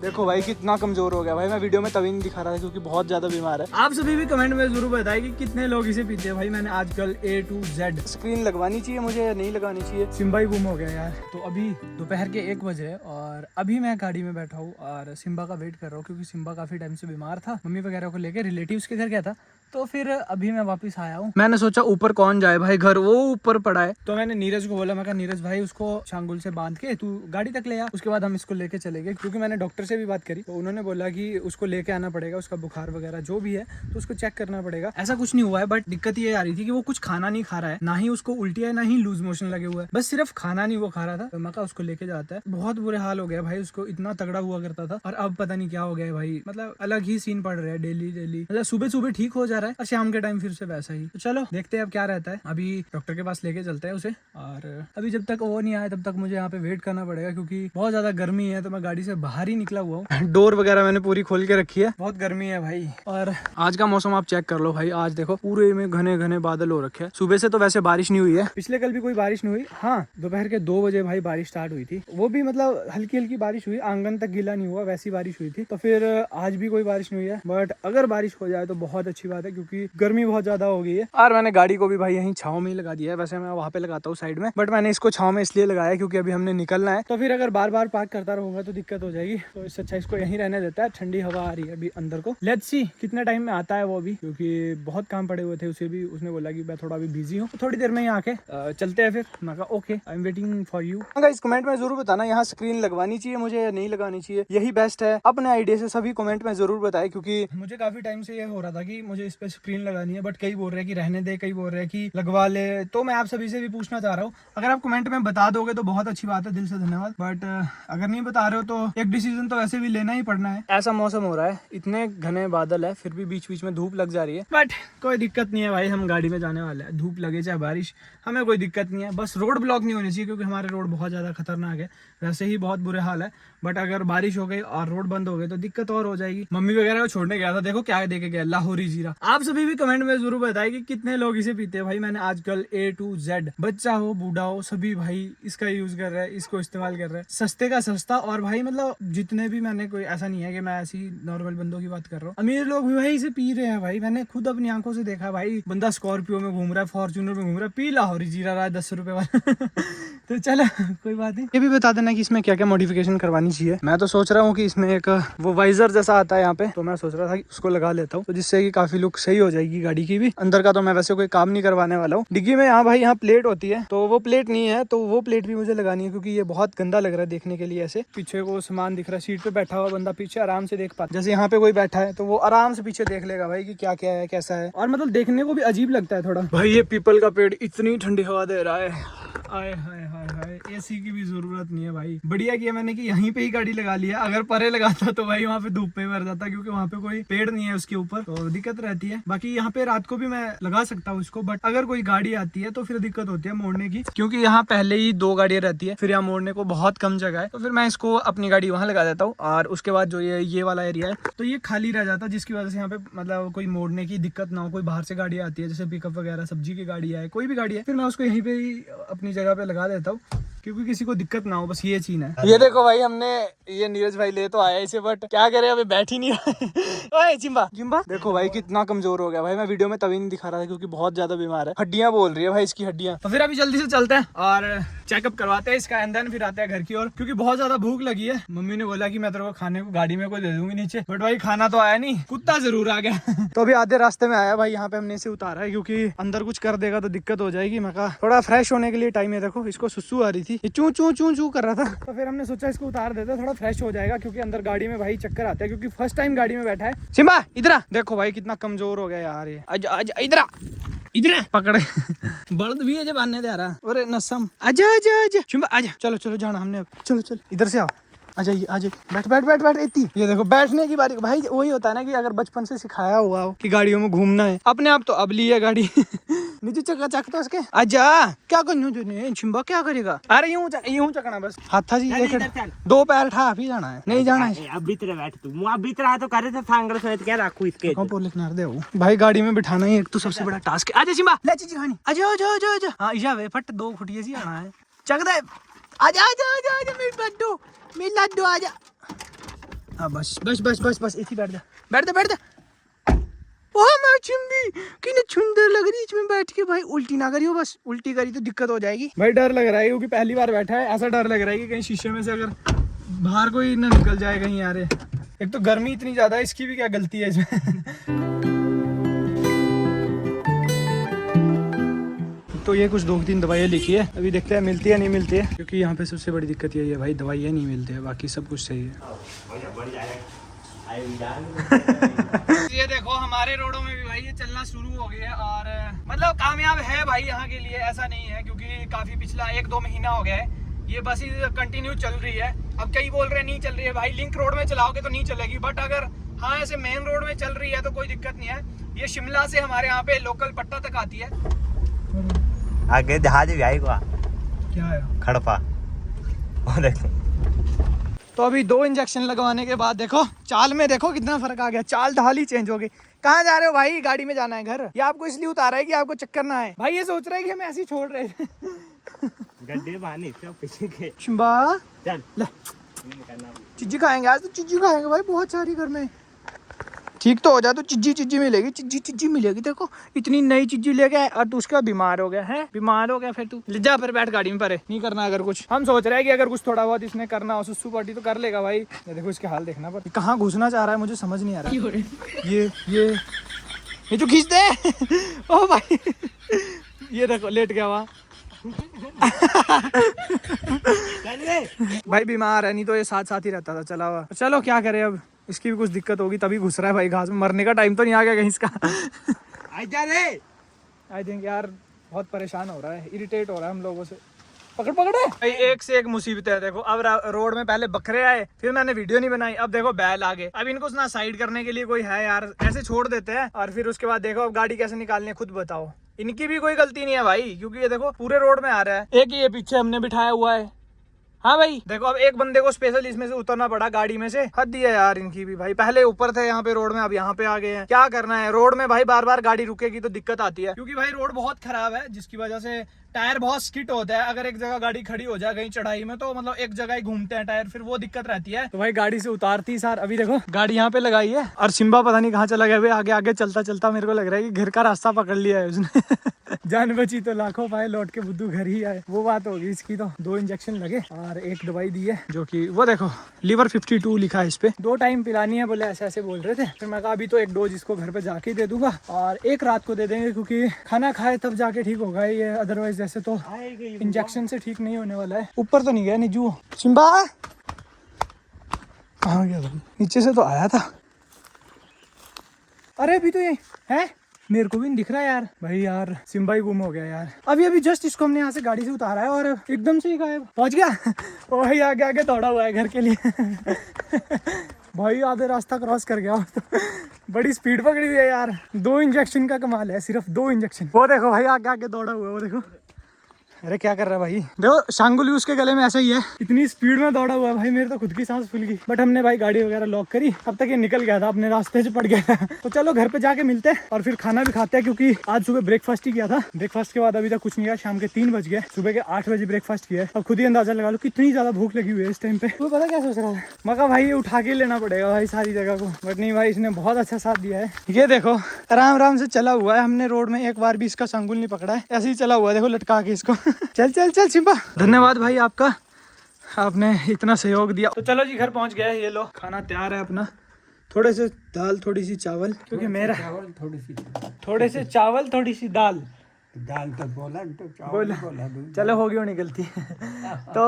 देखो भाई कितना कमजोर हो गया भाई। मैं वीडियो में तभी नहीं दिखा रहा था क्योंकि बहुत ज्यादा बीमार है। आप सभी भी कमेंट में जरूर बताएं कि कितने लोग इसे पीते हैं। भाई मैंने आजकल A to Z स्क्रीन लगवानी चाहिए मुझे या नहीं लगानी चाहिए। सिम्बा ही गुम हो गया यार। तो अभी दोपहर के 1 बजे और अभी मैं गाड़ी में बैठा हूँ और सिम्बा का वेट कर रहा हूँ क्योंकि सिम्बा काफी टाइम से बीमार था। मम्मी वगैरह को लेकर रिलेटिव्स के घर गया था तो फिर अभी मैं वापस आया हूँ। मैंने सोचा ऊपर कौन जाए भाई, घर वो ऊपर पड़ा है। तो मैंने नीरज को बोला, मैं कहा नीरज भाई उसको शांगुल से बांध के तू गाड़ी तक ले आ, उसके बाद हम इसको लेके चले गए। क्योंकि मैंने डॉक्टर से भी बात करी तो उन्होंने बोला कि उसको लेके आना पड़ेगा, उसका बुखार वगैरह जो भी है तो उसको चेक करना पड़ेगा। ऐसा कुछ नहीं हुआ है बट दिक्कत ये आ रही थी कि वो कुछ खाना नहीं खा रहा है, ना ही उसको उल्टी है ना ही लूज मोशन लगे हुआ है, बस सिर्फ खाना नहीं वो खा रहा था। तो मैं कहा उसको लेके जाता है। बहुत बुरे हाल हो गया भाई, उसको इतना तगड़ा हुआ करता था और अब पता नहीं क्या हो गया है भाई। मतलब अलग ही सीन पड़ रहा है डेली डेली। मतलब सुबह सुबह ठीक हो जा रहा है और शाम के टाइम फिर से वैसा ही। तो चलो देखते हैं अब क्या रहता है। अभी डॉक्टर के पास लेके चलते हैं उसे और अभी जब तक वो नहीं आए तब तक मुझे यहाँ पे वेट करना पड़ेगा क्योंकि बहुत ज्यादा गर्मी है। तो मैं गाड़ी से बाहर ही निकला हुआ हूँ। डोर वगैरह मैंने पूरी खोल के रखी है, बहुत गर्मी है भाई। और आज का मौसम आप चेक कर लो भाई, आज देखो पूरे में घने घने बादल हो रखे हैं। सुबह से तो वैसे बारिश नहीं हुई है, पिछले कल भी कोई बारिश नहीं हुई। हाँ दोपहर के 2 बजे भाई बारिश स्टार्ट हुई थी, वो भी मतलब हल्की हल्की बारिश हुई, आंगन तक गीला नहीं हुआ, वैसी बारिश हुई थी। तो फिर आज भी कोई बारिश नहीं हुई है बट अगर बारिश हो जाए तो बहुत अच्छी बात है क्योंकि गर्मी बहुत ज्यादा हो गई है। और मैंने गाड़ी को भी भाई यहीं छाव में ही लगा दिया है, वैसे मैं वहाँ पे लगाता हूँ साइड में बट मैंने इसको छाव में इसलिए लगाया क्योंकि अभी हमने निकलना है। तो फिर अगर बार बार पार्क करता रहूंगा तो दिक्कत हो जाएगी, तो इससे अच्छा इसको यहीं रहने देता है। ठंडी हवा आ रही है अभी अंदर को, लेट्स सी कितने टाइम में आता है वो भी, क्योंकि बहुत काम पड़े हुए थे उसे भी। उसने बोला कि मैं थोड़ा अभी बिजी हूँ, तो थोड़ी देर में ही आके चलते हैं। फिर मैं कहा okay I am waiting for you. इस कमेंट में जरूर बताना यहाँ स्क्रीन लगवानी चाहिए मुझे या नहीं लगानी चाहिए, यही बेस्ट है। अपने आइडिया से सभी कमेंट में जरूर बताए क्योंकि मुझे काफी टाइम से ये हो रहा था कि मुझे इस पे स्क्रीन लगानी है बट कई बोल रहे हैं कि रहने दे, कई बोल रहे हैं कि लगवा ले। तो मैं आप सभी से भी पूछना चाह रहा हूँ, अगर आप कमेंट में बता दोगे तो बहुत अच्छी बात है, दिल से धन्यवाद। बट अगर नहीं बता रहे हो तो एक डिसीजन तो वैसे भी लेना ही पड़ना है। ऐसा मौसम हो रहा है, इतने घने बादल है फिर भी बीच बीच में धूप लग जा रही है बट कोई दिक्कत नहीं है भाई, हम गाड़ी में जाने वाले हैं। धूप लगे चाहे बारिश हमें कोई दिक्कत नहीं है, बस रोड ब्लॉक नहीं होनी चाहिए क्योंकि हमारे रोड बहुत ज्यादा खतरनाक है, वैसे ही बहुत बुरे हाल है। बट अगर बारिश हो गई और रोड बंद हो गई तो दिक्कत और हो जाएगी। मम्मी वगैरह को छोड़ने गया था, देखो क्या देके गया, लाहौरी जीरा। आप सभी भी कमेंट में जरूर बताएं कि कितने लोग इसे पीते हैं। भाई मैंने आजकल A to Z बच्चा हो बूढ़ा हो सभी भाई इसका यूज कर रहे हैं, इसको इस्तेमाल कर रहे हैं। सस्ते का सस्ता। और भाई मतलब जितने भी मैंने, कोई ऐसा नहीं है कि मैं ऐसी नॉर्मल बंदों की बात कर रहा हूँ, अमीर लोग भी भाई इसे पी रहे हैं। भाई मैंने खुद अपनी आंखों से देखा भाई, बंदा स्कॉर्पियो में घूम रहा है, फॉर्च्यूनर में घूम रहा है, पी लाहौरी जीरा रहा है 10 रुपए वाला। तो चलो कोई बात नहीं। ये भी बता देना कि इसमें क्या क्या मॉडिफिकेशन करवानी चाहिए। मैं तो सोच रहा हूँ कि इसमें एक वो वाइजर जैसा आता है यहाँ पे, तो मैं सोच रहा था कि उसको लगा लेता हूँ तो जिससे कि काफी लुक सही हो जाएगी गाड़ी की भी। अंदर का तो मैं वैसे कोई काम नहीं करवाने वाला हूँ। डिग्गी में यहाँ भाई यहाँ प्लेट होती है तो वो प्लेट नहीं है, तो वो प्लेट भी मुझे लगानी है क्योंकि ये बहुत गंदा लग रहा है देखने के लिए। ऐसे पीछे को सामान दिख रहा है, सीट पे बैठा हुआ बंदा पीछे आराम से देख पाता, जैसे यहाँ पे कोई बैठा है तो वो आराम से पीछे देख लेगा भाई कि क्या क्या है कैसा है। और मतलब देखने को भी अजीब लगता है थोड़ा। भाई ये पीपल का पेड़ इतनी ठंडी हवा दे रहा है, आए हाय हाय हाय, एसी की भी जरूरत नहीं है भाई। बढ़िया किया मैंने कि यहीं पे ही गाड़ी लगा लिया, अगर परे लगाता तो भाई वहाँ पे धूप पे मर जाता क्योंकि वहाँ पे कोई पेड़ नहीं है उसके ऊपर, तो दिक्कत रहती है। बाकी यहाँ पे रात को भी मैं लगा सकता हूँ इसको, बट अगर कोई गाड़ी आती है तो फिर दिक्कत होती है मोड़ने की, क्योंकि यहाँ पहले ही 2 गाड़ियाँ रहती है, फिर यहाँ मोड़ने को बहुत कम जगह है। तो फिर मैं इसको अपनी गाड़ी वहाँ लगा देता हूँ और उसके बाद जो ये वाला एरिया है तो ये खाली रह जाता है, जिसकी वजह से यहाँ पे मतलब कोई मोड़ने की दिक्कत ना हो। कोई बाहर से गाड़ी आती है जैसे पिकअप वगैरह, सब्जी की गाड़ी है, कोई भी गाड़ी है, फिर मैं उसको यहीं पे ही अपनी जगह पे लगा देता हूँ क्योंकि किसी को दिक्कत ना हो, बस ये चीज है। ये देखो भाई हमने ये नीरज भाई ले तो आया इसे, बट क्या करे अभी बैठ ही नहीं रहा। ओए जिम्बा जिम्बा देखो भाई कितना कमजोर हो गया भाई। मैं वीडियो में तभी नहीं दिखा रहा था क्योंकि बहुत ज्यादा बीमार है, हड्डियां बोल रही है भाई इसकी हड्डियां। तो फिर अभी जल्दी से चलते हैं और चेकअप करवाते हैं इसका, एंड देन फिर आते हैं घर की ओर क्योंकि बहुत ज्यादा भूख लगी है। मम्मी ने बोला कि मैं तेरे को खाने को गाड़ी में कोई दे दूंगी नीचे, बट भाई खाना तो आया नहीं, कुत्ता जरूर आ गया। तो अभी आधे रास्ते में आया भाई, यहाँ पे हमने इसे उतारा है क्योंकि अंदर कुछ कर देगा तो दिक्कत हो जाएगी। मैं कहा थोड़ा फ्रेश होने के लिए टाइम है। देखो इसको सुसु आ रही थी, ये चू चू चू चू कर रहा था, तो फिर हमने सोचा इसको उतार देते थोड़ा फ्रेश हो जाएगा क्योंकि अंदर गाड़ी में भाई चक्कर आते हैं, क्योंकि फर्स्ट टाइम गाड़ी में बैठा है। सिम्बा इधर आ, देखो भाई कितना कमजोर हो गया यार ये। आजा आजा इधर आ, इधर पकड़े। बल्द भी है जब आने दे रहा। अरे नसम आजा आजा आजा सिम्बा आजा, चलो चलो जाना हमने, चलो चलो इधर से आओ, आ जाइए आ जाइए, बैठ बैठ बैठ बैठ इतनी। ये देखो बैठने की बारी भाई, वही होता है ना कि अगर बचपन से सिखाया हुआ हो कि गाड़ियों में घूमना है, अपने आप तो अब ली है गाड़ी। नीचे चक्का चकता उसके, आजा क्या करना छिम्बा क्या करेगा। अरे यूं चकना बस, हाथा जी 2 पैर ठा भी जाना है, नहीं जाना है। अब भीतर बैठ तू, अब भीतर तो करे तो सांगल सहित क्या रखू इसके कौन लिखना दे भाई। गाड़ी में बिठाना ही एक तो सबसे बड़ा टास्क है। आजा सिम्बा ले चीज खानी, आजा आजा आजा आजा। हां इजा वे फट 2 खुटिया सी आना है, चक दे। आजा आजा आजा आजा मेरी लड्डू आजा। हाँ बस बस बस बस बस इसी बैठ जा बैठ जा बैठ जा। ओह मैं चिंबी कितनी सुंदर लग रही है इसमें बैठ के भाई। उल्टी ना करियो, बस उल्टी करी तो दिक्कत हो जाएगी भाई। डर लग रहा है क्योंकि पहली बार बैठा है, ऐसा डर लग रहा है कि कहीं शीशे में से अगर बाहर कोई ना निकल जाए कहीं यार। एक तो गर्मी इतनी ज्यादा है, इसकी भी क्या गलती है इसमें। तो ये कुछ 2-3 दवाइयाँ लिखी है, अभी देखते हैं मिलती है नहीं मिलती है, क्योंकि यहाँ पे सबसे बड़ी दिक्कत यही है भाई, दवाइयाँ नहीं मिलती है, बाकी सब कुछ सही है। ये देखो हमारे रोडों में भी भाई ये चलना शुरू हो गया है और मतलब कामयाब है भाई यहाँ के लिए, ऐसा नहीं है क्योंकि काफी पिछला 1-2 महीना हो गया है ये बस कंटिन्यू चल रही है। अब कई बोल रहे हैं नहीं चल रही है भाई, लिंक रोड में चलाओगे तो नहीं चलेगी, बट अगर हाँ ऐसे मेन रोड में चल रही है तो कोई दिक्कत नहीं है। ये शिमला से हमारे यहाँ पे लोकल पट्टा तक आती है। आगे जहाज भी आएगा, क्या है खड़पा वो देखो। तो अभी 2 इंजेक्शन लगवाने के बाद देखो चाल में देखो कितना फर्क आ गया, चाल ढाल ही चेंज हो गई। कहाँ जा रहे हो भाई? गाड़ी में जाना है घर, या आपको इसलिए उतारा है कि आपको चक्कर ना आए? भाई ये सोच रहा है कि हम ऐसे ही छोड़ रहे थे। गड्ढे बानी सब पीछे के। शिम्बा चल ले चिज्जी खाएंगे आज, तो चिज्जी खाएंगे भाई बहुत सारी घर में। ठीक तो हो जा तो चिज्जी मिलेगी, चिज्जी मिलेगी। देखो इतनी नई चिज्जी लेके आए और तू उसका बीमार हो गया है, बीमार हो गया फिर तू ले जा फिर बैठ गाड़ी में, परे नहीं करना अगर कुछ। हम सोच रहे हैं कि अगर कुछ थोड़ा बहुत इसने करना हो सुसु पार्टी तो कर लेगा भाई। ये देखो इसके हाल देखना, पर कहाँ घुसना चाह रहा है मुझे समझ नहीं आ रहा। ये तो खींच दे। ओ भाई ये देखो लेट गया वहाँ। भाई बीमार है, नहीं तो ये साथ साथ ही रहता था चला हुआ। चलो क्या करे अब, इसकी भी कुछ दिक्कत होगी तभी घुस रहा है भाई घास में। मरने का टाइम तो नहीं आ गया कहीं इसका। आई थिंक यार बहुत परेशान हो रहा है, इरिटेट हो रहा है हम लोगों से। पकड़ भाई एक से एक मुसीबत है। देखो अब रोड में पहले बकरे आए, फिर मैंने वीडियो नहीं बनाई, अब देखो बैल आ गए। अब इनको ना साइड करने के लिए कोई है यार, ऐसे छोड़ देते हैं और फिर उसके बाद देखो अब गाड़ी कैसे निकालनी है खुद बताओ। इनकी भी कोई गलती नहीं है भाई, क्योंकि ये देखो पूरे रोड में आ रहा है। एक ही ये पीछे हमने बिठाया हुआ है। हाँ भाई देखो अब एक बंदे को स्पेशल इसमें से उतरना पड़ा गाड़ी में से। हद दिया यार इनकी भी भाई, पहले ऊपर थे यहाँ पे रोड में, अब यहाँ पे आ गए हैं। क्या करना है, रोड में भाई बार बार गाड़ी रुकेगी तो दिक्कत आती है, क्योंकि भाई रोड बहुत खराब है जिसकी वजह से टायर बहुत स्किट होता है। अगर एक जगह गाड़ी खड़ी हो जाए कहीं चढ़ाई में तो मतलब एक जगह ही घूमते हैं टायर, फिर वो दिक्कत रहती है। तो भाई गाड़ी से उतारती सार अभी देखो गाड़ी यहाँ पे लगाई है और सिम्बा पता नहीं कहाँ चला गया। आगे आगे चलता चलता मेरे को लग रहा है कि घर का रास्ता पकड़ लिया है उसने। जान बची तो लाखों पाए, लौट के बुद्धू घर ही आए, वो बात होगी इसकी। तो 2 इंजेक्शन लगे और एक दवाई दी है जो कि वो देखो लीवर 52 लिखा है इस पे। 2 टाइम पिलानी है बोले, ऐसे ऐसे बोल रहे थे। फिर मैं कहा अभी तो एक डोज इसको घर पे जाके दे दूंगा और एक रात को दे देंगे, क्योंकि खाना खाए तब जाके ठीक होगा ये, अदरवाइज जैसे तो इंजेक्शन से ठीक नहीं होने वाला है। ऊपर तो नहीं गया निजू। सिम्बा कहाँ गया भाई? नीचे से तो आया था। अरे अभी तो ये है, मेरे को भी नहीं दिख रहा यार भाई। यार सिम्बा ही गुम हो गया यार। अभी जस्ट इसको हमने यहाँ से गाड़ी से उतारा है और एकदम से ही गायब। पहुंच गया ओ भाई, आगे आगे दौड़ा हुआ है घर के लिए। भाई आधे रास्ता क्रॉस कर गया। बड़ी स्पीड पकड़ी हुई है यार। 2 इंजेक्शन का कमाल है, सिर्फ 2 इंजेक्शन। वो देखो भाई आगे आगे दौड़ा हुआ है, वो देखो। अरे क्या कर रहा है भाई? देखो शांगुली उसके गले में ऐसा ही है, इतनी स्पीड में दौड़ा हुआ है भाई, मेरे तो खुद की सांस फूल गई। बट हमने भाई गाड़ी वगैरह लॉक करी, अब तक ये निकल गया था, अपने रास्ते से पड़ गया था। तो चलो घर पे जाके मिलते हैं और फिर खाना भी खाते हैं, क्योंकि आज सुबह ब्रेकफास्ट ही किया था। ब्रेकफास्ट के बाद अभी तक कुछ नहीं किया, शाम के 3 बज गए, सुबह के 8 बजे ब्रेकफास्ट किया है। अब खुद ही अंदाजा लगा लो कितनी ज्यादा भूख लगी हुई है इस टाइम पे। तो पता क्या सोच रहा है, मगर भाई ये उठा के लेना पड़ेगा भाई सारी जगह को। बट नहीं भाई, इसने बहुत अच्छा साथ दिया है। ये देखो आराम आराम से चला हुआ है, हमने रोड में एक बार भी इसका संगुल नहीं पकड़ा है, ऐसे ही चला हुआ है देखो लटका के इसको। चल चल चल सिम्बा, धन्यवाद भाई आपका, आपने इतना सहयोग दिया। तो चलो जी घर पहुंच गए, ये लो खाना तैयार है अपना। थोड़े से दाल थोड़ी सी चावल, क्योंकि मेरा थोड़े से चावल थोड़ी सी दाल तो बोला चलो हो गई होनी गलती। तो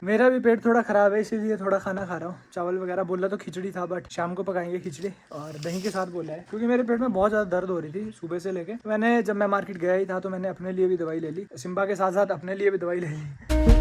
मेरा भी पेट थोड़ा खराब है, इसीलिए थोड़ा खाना खा रहा हूँ। चावल वगैरह बोला तो खिचड़ी था, बट शाम को पकाएंगे खिचड़ी और दही के साथ बोला है, क्योंकि मेरे पेट में बहुत ज्यादा दर्द हो रही थी सुबह से लेके। मैंने जब मैं मार्केट गया ही था तो मैंने अपने लिए भी दवाई ले ली, सिम्बा के साथ साथ अपने लिए भी दवाई ले ली।